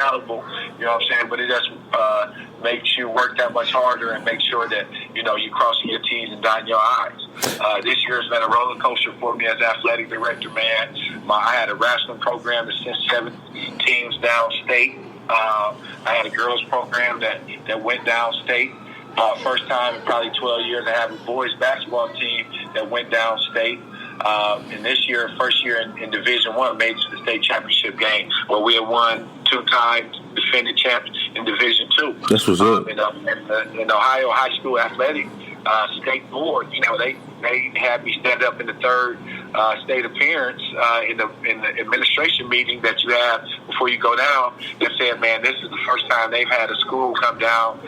accountable, you know what I'm saying? But it just makes you work that much harder and make sure that, you're crossing your T's and dotting your I's. This year has been a roller coaster for me as athletic director, man. I had a wrestling program that sent 7 teams downstate. I had a girls program that went downstate. First time in probably 12 years, I have a boys basketball team that went downstate. And this year, first year in Division I, made it to the state championship game where we had won 2 times, defending champs in Division II. That's what's up. In Ohio High School Athletic State Board, they had me stand up in the third state appearance in the administration meeting that you have before you go down, and said, man, this is the first time they've had a school come down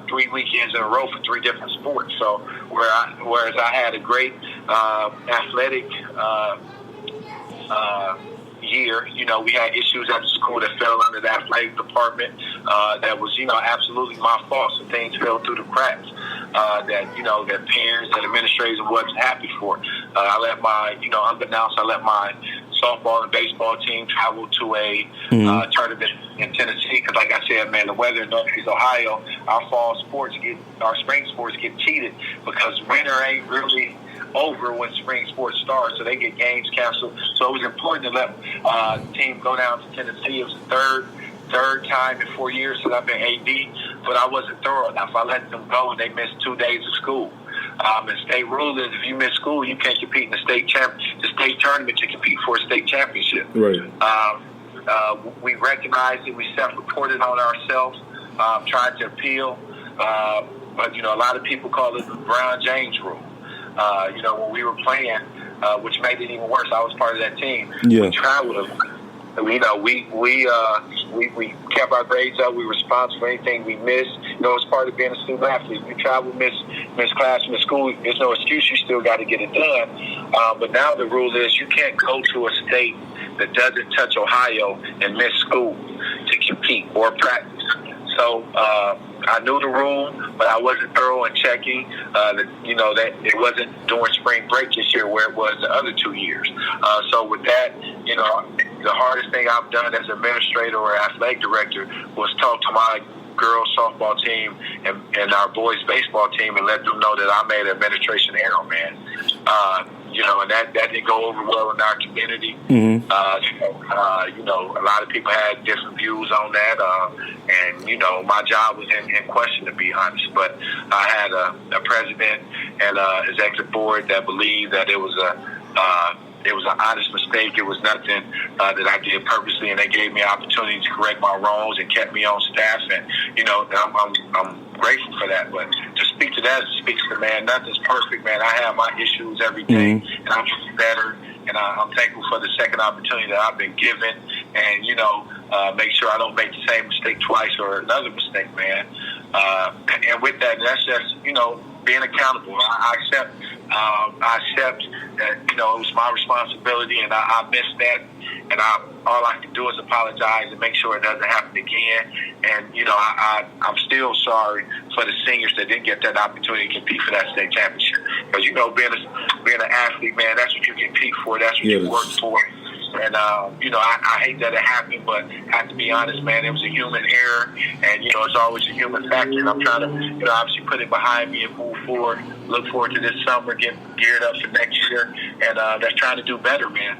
3 weekends in a row for 3 different sports. So whereas I had a great athletic year, we had issues at the school that fell under the athletic department that was, absolutely my fault. So things fell through the cracks that parents and administrators wasn't happy for. I let my, unbeknownst, I let my softball and baseball team travel to a tournament in Tennessee because, like I said, man, the weather in Northeast Ohio, our spring sports get cheated because winter ain't really over when spring sports starts, so they get games canceled. So it was important to let the team go down to Tennessee. It was the third time in 4 years since I've been AD, but I wasn't thorough enough. I let them go and they missed 2 days of school. And state rule is if you miss school, you can't compete in the state tournament to compete for a state championship. Right. We recognized it. We self-reported on ourselves, tried to appeal. But, a lot of people call it the Lebron James rule. When we were playing, which made it even worse, I was part of that team. Yeah. We traveled. We kept our grades up. We were responsible for anything we missed. It's part of being a student athlete. You travel, miss class, miss school. There's no excuse. You still got to get it done. But now the rule is you can't go to a state that doesn't touch Ohio and miss school to compete or practice. So I knew the rule, but I wasn't thorough in checking that it wasn't during spring break this year where it was the other 2 years. So with that, the hardest thing I've done as administrator or athletic director was talk to my girls softball team and our boys baseball team and let them know that I made an administration error, man. And that didn't go over well in our community. Mm-hmm. A lot of people had different views on that, and my job was in question, to be honest. But I had a president and executive board that believed that it was an honest mistake. It was nothing that I did purposely, and they gave me an opportunity to correct my wrongs and kept me on staff. And I'm grateful for that. But to speak to that speaks to, man, nothing's perfect, man. I have my issues every day, and I'm getting better. And I'm thankful for the second opportunity that I've been given, and make sure I don't make the same mistake twice or another mistake, man. And with that, that's just being accountable. I accept that it was my responsibility, and I missed that, and all I can do is apologize and make sure it doesn't happen again. And I'm still sorry for the seniors that didn't get that opportunity to compete for that state championship, because being an athlete, man, that's what you compete for, that's what you work for. And, I hate that it happened, but I have to be honest, man, it was a human error, and, it's always a human factor, and I'm trying to, obviously put it behind me and move forward, look forward to this summer, get geared up for next year, and that's trying to do better, man.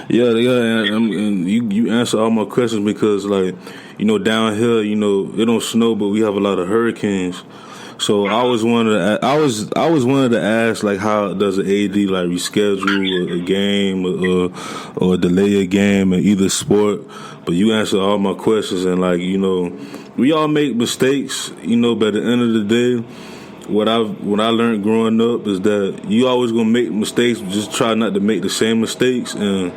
Yeah, and you answer all my questions because, down here, it don't snow, but we have a lot of hurricanes. So I always wanted to ask, how does an AD reschedule a game or delay a game in either sport? But you answer all my questions, and we all make mistakes. But at the end of the day, what I learned growing up is that you always gonna make mistakes. Just try not to make the same mistakes, and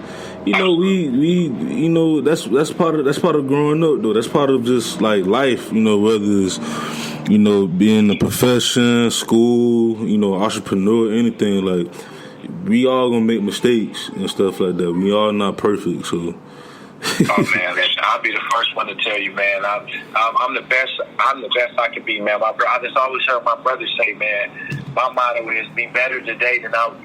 that's part of growing up, though. That's part of just life. Whether it's being a profession, school, entrepreneur, anything, we all gonna make mistakes and stuff like that. We all not perfect, so. Oh man, I'll be the first one to tell you, man. I'm the best. I'm the best I can be, man. I just always heard my brother say, man, my motto is be better today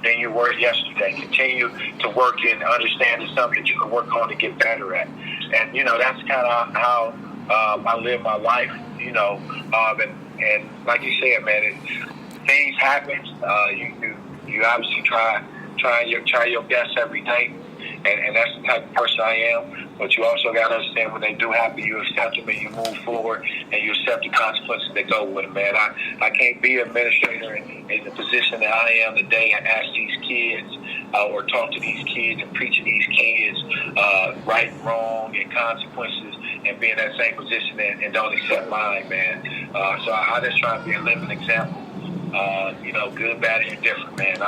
than you were yesterday. Continue to work and understand it's something that you can work on to get better at. and that's kind of how I live my life. And like you said, man, things happen. You obviously try your best every day, and that's the type of person I am. But you also got to understand when they do happen, you accept them and you move forward, and you accept the consequences that go with them, man. I can't be an administrator in the position that I am today and ask these kids or talk to these kids and preach to these kids right, wrong, and consequences, and be in that same position and don't accept mine, man. So I just try to be a living example. Good, bad, and indifferent, man.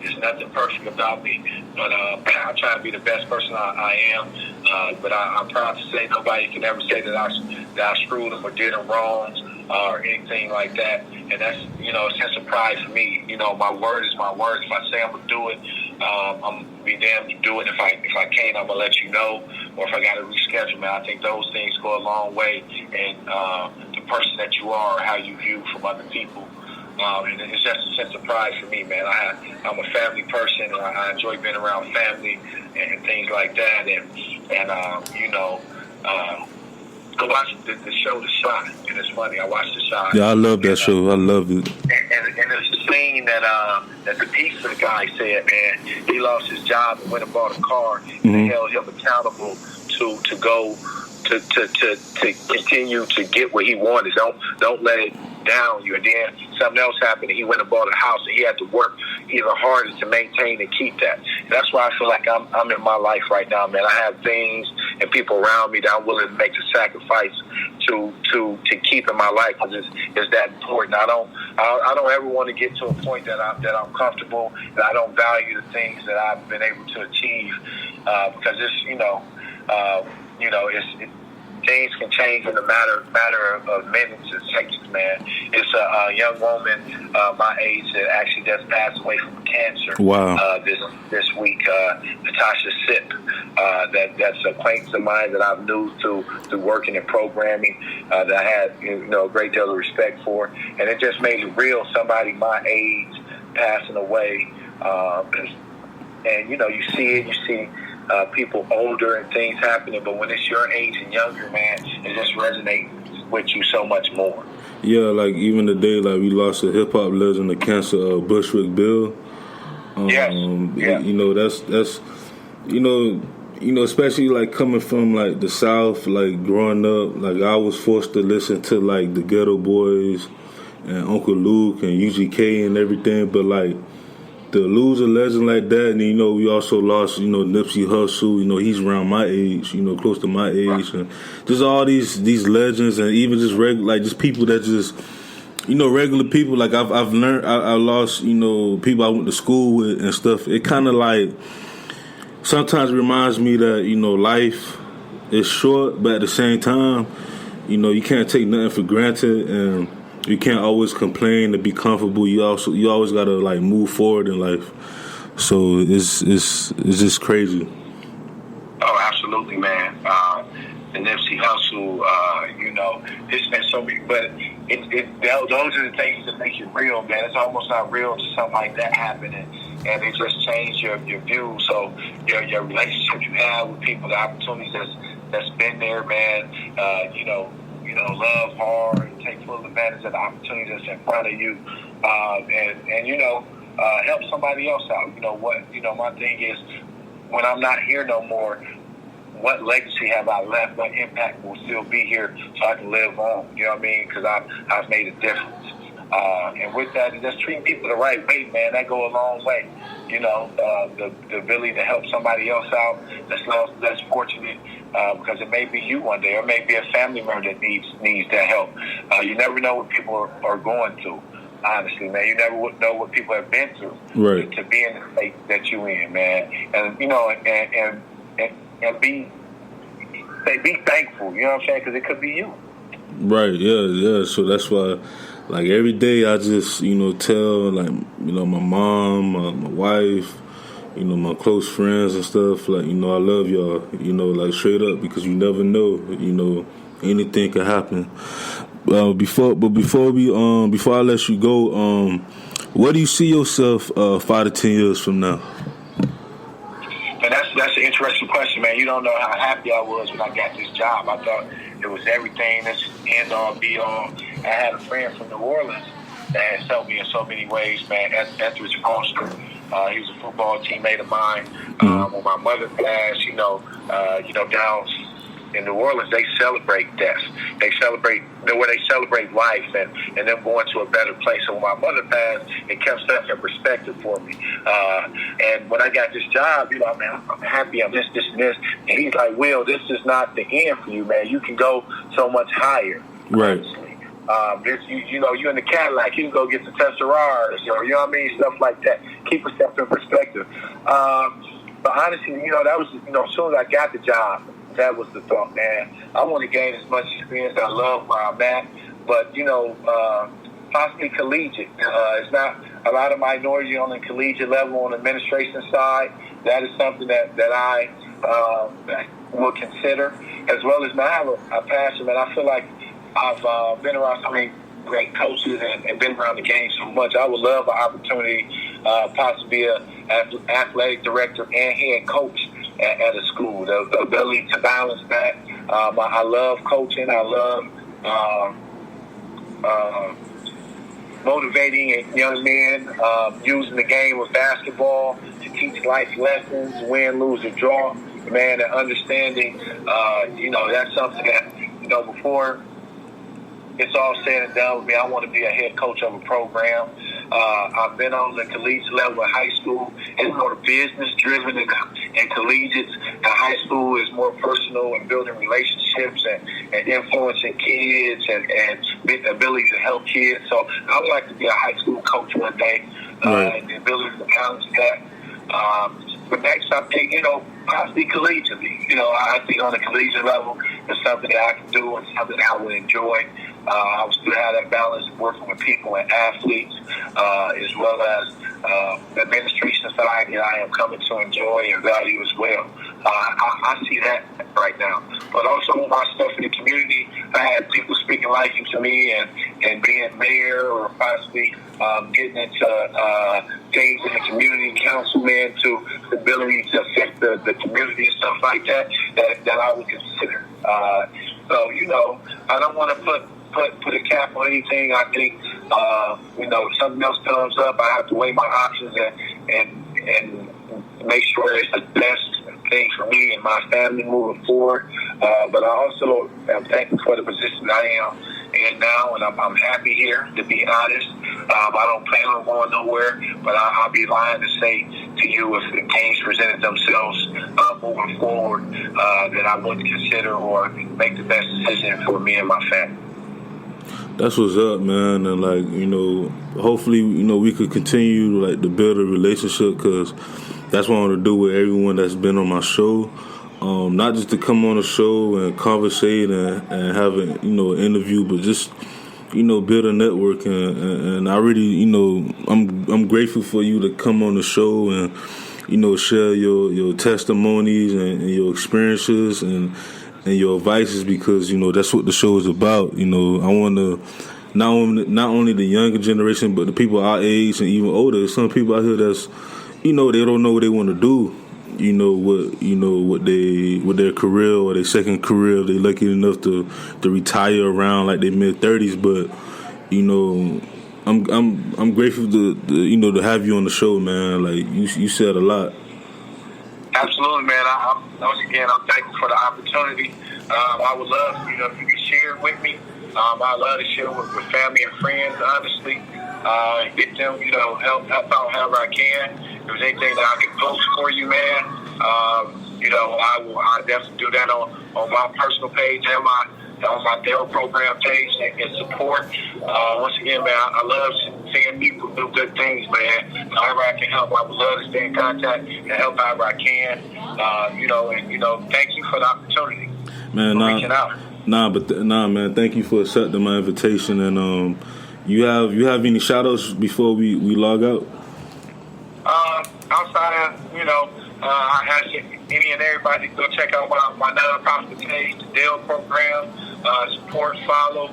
There's nothing perfect about me, but I try to be the best person I am. But I'm proud to say nobody can ever say that I screwed them or did them wrong or anything like that. And that's, a sense of pride for me. My word is my word. If I say I'm gonna do it, I'm gonna be damned to do it. If I can't, I'm gonna let you know. Or if I got to reschedule, man, I think those things go a long way in the person that you are or how you view from other people. And it's just a sense of pride for me, man. I'm a family person, and I enjoy being around family and things like that. Go watch the show, The Shot, and it's funny. I watched The Shot. Yeah, I love that show. I love it. And it's a scene that the pizza guy said, man, he lost his job and went and bought a car, and they held him accountable to go to continue to get what he wanted. Don't let it down you. And then something else happened, and he went and bought a house, and he had to work even harder to maintain and keep that. And that's why I feel like I'm in my life right now, man. I have things and people around me that I'm willing to make the sacrifice to keep in my life, because it's that important. I don't ever want to get to a point that I'm comfortable, that I don't value the things that I've been able to achieve, because things can change in a matter of minutes and seconds, man. It's a young woman my age that actually just passed away from cancer. Wow. This week, Natasha Sip. That's an acquaintance of mine that I've knew through working in programming, that I had a great deal of respect for, and it just made it real. Somebody my age passing away, and you see it. You see people older and things happening, but when it's your age and younger, man, it just resonates with you so much more. Yeah, like even today, like we lost a hip hop legend to cancer, Bushwick Bill. Yes. That's especially like coming from like the South, like growing up, like I was forced to listen to like the Ghetto Boys and Uncle Luke and UGK and everything, but like to lose a legend like that, and we also lost, Nipsey Hussle. He's around my age, close to my age, and just all these legends, and even just just people that just, regular people. Like I've learned, I lost, people I went to school with and stuff. It kind of like sometimes reminds me that life is short, but at the same time, you can't take nothing for granted, and you can't always complain to be comfortable. You always gotta like move forward in life. So it's just crazy. Oh, absolutely, man. The Nipsey Hussle, it's been so many, but those are the things that make it real, man. It's almost not real to something like that happening, and it just changed your view. So your relationship you have with people, the opportunities that's been there, man. Love hard, take full advantage of the opportunities that's in front of you, and help somebody else out. My thing is, when I'm not here no more, what legacy have I left? What impact will still be here so I can live on? You know what I mean? Because I've made a difference. And with that, just treating people the right way, man, that go a long way. The ability to help somebody else out that's less fortunate, because it may be you one day, or it may be a family member that needs that help. You never know what people are going through. Honestly, man, you never would know what people have been through, right, to be in the state that you in, man. And and be thankful. You know what I'm saying? Because it could be you. Right. Yeah. So that's why, like every day, I just tell my mom, my wife, my close friends and stuff, like I love y'all, like straight up, because you never know, anything could happen. Before I let you go, where do you see yourself 5 to 10 years from now? And that's an interesting question, man. don't know how happy I was when I got this job. I thought it was everything. This end all, be all. I had a friend from New Orleans that has helped me in so many ways, man. Etheridge Foster. He was a football teammate of mine. When my mother passed, down in New Orleans, they celebrate death. They celebrate life and them going to a better place. So when my mother passed, it kept stuff in perspective for me. And when I got this job, I'm happy. I'm this, and this. And he's like, Will, this is not the end for you, man. You can go so much higher. Right. You in the Cadillac, you can go get the Tesserars, or you know what I mean, stuff like that. Keep yourself in perspective. But honestly, that was, as soon as I got the job, that was the thought, man. I want to gain as much experience as I love where I'm at, but possibly collegiate. It's not a lot of minority on the collegiate level on the administration side. That is something that I will consider, as well as, man, I have a passion, man. I feel like I've been around so many great coaches and been around the game so much. I would love an opportunity, possibly be an athletic director and head coach at a school. The ability to balance that. I love coaching. I love motivating young men, using the game of basketball to teach life lessons, win, lose, or draw. Man, and understanding, that's something that, before it's all said and done with me, I want to be a head coach of a program. I've been on the collegiate level in high school. It's more business-driven and collegiate. And high school is more personal and building relationships and influencing kids and the ability to help kids. So I would like to be a high school coach one day, and the ability to balance that. But next, I think, possibly collegiately. I think on the collegiate level, it's something that I can do and something that I would enjoy. I will still have that balance of working with people and athletes, as well as the administration side that I am coming to enjoy and value as well. I see that right now. But also my stuff in the community, I had people speaking life into me and being mayor or possibly getting into things in the community, councilman, to the ability to affect the community and stuff like that I would consider. So, I don't want to put a cap on anything. I think, if something else comes up, I have to weigh my options and make sure it's the best thing for me and my family moving forward. But I also am thankful for the position that I am in now, and I'm happy here, to be honest. I don't plan on going nowhere, but I'll be lying to say to you if the games presented themselves moving forward that I wouldn't consider or make the best decision for me and my family. That's what's up, man. And hopefully, we could continue to build a relationship, because that's what I want to do with everyone that's been on my show. Not just to come on the show and conversate and have an interview, but just build a network. And I really I'm grateful for you to come on the show and share your testimonies and your experiences and your advices, because that's what the show is about. I want to not only the younger generation, but the people our age and even older. Some people out here that's they don't know what they want to do. What their career or their second career, they lucky enough to retire around like their mid-30s. But I'm grateful to have you on the show, man. Like you said a lot. Absolutely, man. Once again, I'm thankful for the opportunity. I would love, if you could share it with me. I love to share with family and friends, honestly. Get them, help out however I can. If there's anything that I can post for you, man, I definitely do that on my personal page and on my D.A.L.E program page and support. Once again, man, I love seeing people do good things, man. However I can help, I would love to stay in contact and help however I can. Thank you for the opportunity. Man, reaching out. Man. Thank you for accepting my invitation. And you have any shout outs before we log out? Outside of, I ask any and everybody to go check out my nonprofit page, the D.A.L.E program, support, follow.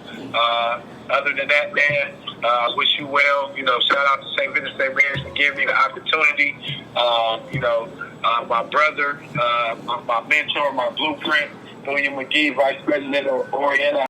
Other than that, man, I wish you well. Shout out to St. Vincent-St. Mary's for giving me the opportunity. my brother, my mentor, my blueprint, William Mcgee, Vice President of Oriental